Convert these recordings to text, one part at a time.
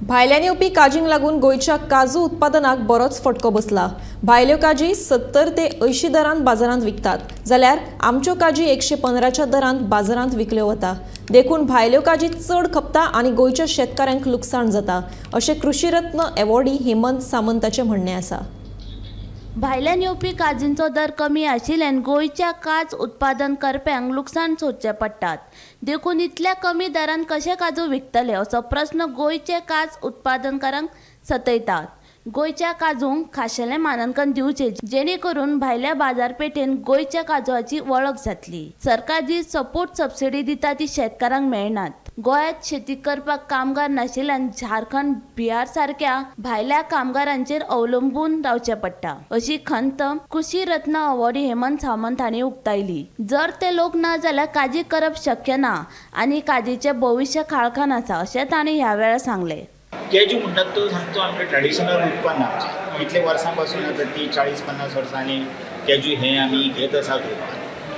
भायल्यान येवपी काजींक लागून गोयच्या काजू उत्पादनाक बरोच फटको बसला। भायल्यो काजी 70 ते 80 दरांत बाजारांत विकतात, जाल्यार आमच्यो काजी 115च्या दरांत बाजारांत विकल्यो वता। देखून भायल्यो काजी चड खपता आनी गोयच्या शेतकाऱ्यांक लुकसाण जाता, अशें कृषी रत्न एवॉर्डी हेमंत सामंताचें म्हणणें आसा। भायल्यान येवपी काजींचो दर कमी आशिल्ल्यान गोंयच्या काज उत्पादन करप्यांक लुकसाण सोंसचें पडटात। देखून इतल्या कमी दरान कशे काजू विकतले असो प्रस्न गोंयचे काज उत्पादनकारांक सतयतात। गोंयच्या काजूंक खाशेलें मानांकन दिवचें, जेणे करून भायल्या बाजारपेठेन गोंयच्या काजूची वळख जातली। सरकार जी सपोर्ट सबसिडी दिता ती शेतकारांक मेळनात। गोंयांत शेती करपाक कामगार नाशिल्ल्यान झारखंड, बिहार सारक्या भायल्या कामगारांचेर अवलंबून रावचें पडटा, अशी खंत कृषी रत्न अवॉर्डी हेमंत सामंत हांणी उक्तायली। जर ते लोक ना जाल्यार काजी करप शक्य ना आनी काजीचें भविष्य खाळखान आसा, अशें ताणें ह्या वेळार सांगलें। कॅज्यू म्हणटात तो सामको आमचें ट्रॅडिशनल उत्पन्न आमचें। इतले वर्सां पासून आतां ती 40-50 वर्सांनी कॅज्यू हें आमी घेत आसात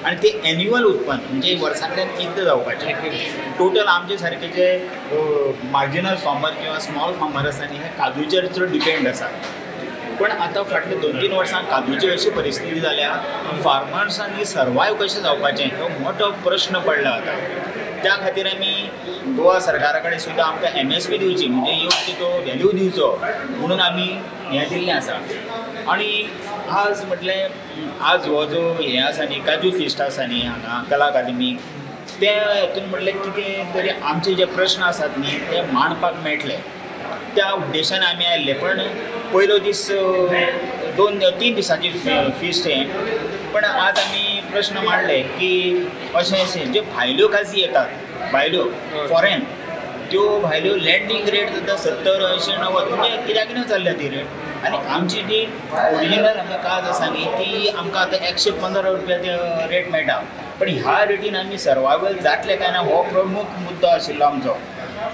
आनी ते एन्युअल उत्पन्न म्हणजे वर्सांतल्यान एकदां जावपाचें। टोटल आमचे सारके जे मार्जिनल फार्मर किंवा स्मॉल फार्मर आसा न्ही, हे काजूचेर चड डिपेंड आसा। पण आतां फाटल्या 2-3 वर्सां काजूची अशी परिस्थिती जाल्या, फार्मर्सांनी सर्वायव कशें जावपाचें हो मोठो प्रश्न पडला आतां। त्या खातीर आमी गोवा सरकारा कडेन सुद्दां आमकां MSP दिवची, म्हणजे योग्य तो व्हॅल्यू दिवचो म्हणून आमी हें दिल्लें आसा। आनी आज म्हटलें आज हो जो हें आसा न्ही, काजू फिस्ट आसा न्ही हांगा कला अकादेमीक, त्या हेतून म्हटलें कितें तरी आमचे जे प्रश्न आसात न्ही ते मांडपाक मेळटले, त्या उद्देशान आमी आयिल्ले। पण पयलो दीस 2-3 दिसांची फिस्ट हें, पण आज आमी प्रश्न मांडले की अशें जे भायल्यो काजी येतात, भायल्यो फॉरेन, त्यो भायल्यो लँडींग रेट जाता 70-80-90, म्हणजे कित्याक चल्ल्या ती रेट। आनी आमची जी ओरिजिनल हांगा काज आसा न्ही ती आमकां आतां 115 रुपया रेट मेळटा। पण ह्या रेटीन आमी सर्वायवल जातले काय ना हो प्रमुख मुद्दो आशिल्लो आमचो।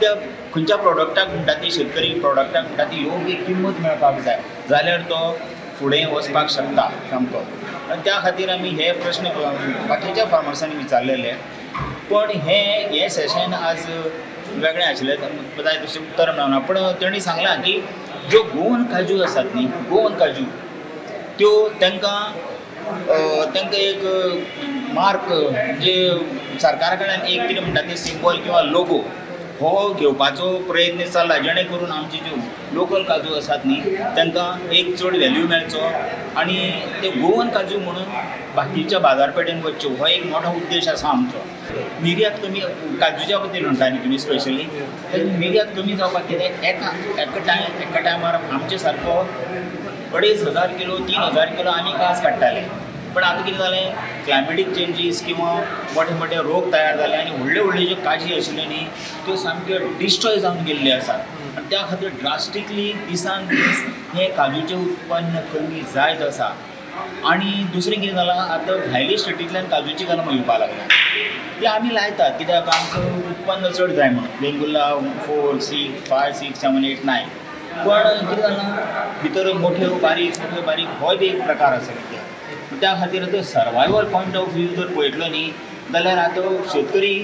त्या खंयच्या प्रोडक्टाक म्हणटा ती शेतकरी प्रोडक्टाक म्हणटा ती योग्य किंमत मेळपाक जाय, जाल्यार तो फुडें वचपाक शकता सामको। आनी त्या खातीर आमी हे प्रश्न बाकीच्या फार्मर्सांनी विचारलेले। पण हे सेशन आज वेगळें आशिल्लें, जाय तशें उत्तर मेळना। पण तेणी सांगलां की ज्यो गोवन काजू आसात न्ही, गोवन काजू त्यो तांकां एक मार्क म्हणजे सरकारा कडल्यान एक कितें म्हणटा तें सिंबल किंवा लोगो हो घेवपाचो प्रयत्न चल्ला, जेणे करून आमचे ज्यो लोकल काजू आसात न्ही तांकां एक चड व्हॅल्यू मेळचो आनी ते गोवन काजू म्हणून बाकीच्या बाजारपेठेन वचच्यो, हो एक मोठो उद्देश आसा आमचो। निर्यात कमी काजूच्या बद्दल म्हणटा न्ही तुमी स्पेशली, निर्यात कमी जावपाक कितें एका टायमार आमचे सारको 2,500 किलो 3,000 किलो आमी काज काडटाले। पण आतां कितें जालें, क्लायमेटीक चेंजीस किंवा मोठे मोठे रोग तयार जाले आनी व्हडल्यो ज्यो काजी आशिल्ल्यो न्ही त्यो सामक्यो डिस्ट्रॉय जावन गेल्ल्यो आसा। आनी त्या खातीर ड्रास्टिकली दिसान दीस हें काजूचें उत्पन्न कमी जायत आसा। आनी दुसरें कितें जालां, आतां भायल्या स्टेटींतल्यान काजूची कलमां येवपाक लागल्या, ती आमी लायतात कित्याक आमकां उत्पन्न चड जाय म्हणून, बेंगुल्ला 4, 6, 5, 6, 7, 8, 9। पण कितें जालां, भितर मोठ्यो बारीक हो बी एक प्रकार आसा। त्या खातीर आतां सर्वायवल पॉयंट ऑफ व्यू जर पळयतलो न्ही जाल्यार आतां शेतकरी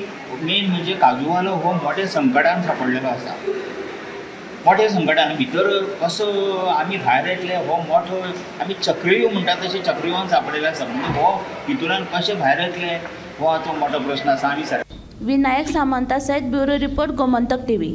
मेन म्हणजे काजूवालो हो मोठ्या संकटान सापडलेलो आसा। मोठ्या संकटान भितर कसो आमी भायर येतले हो मोठो आमी चक्रव्यूह म्हणटात तशें चक्रव्यूहान सापडलेलो आसा। म्हणजे हो भितरान कशें भायर येतले हो आतां मोठो प्रश्न आसा। आमी विनायक सामंता सयत ब्युरो रिपोर्ट गोमंतक TV।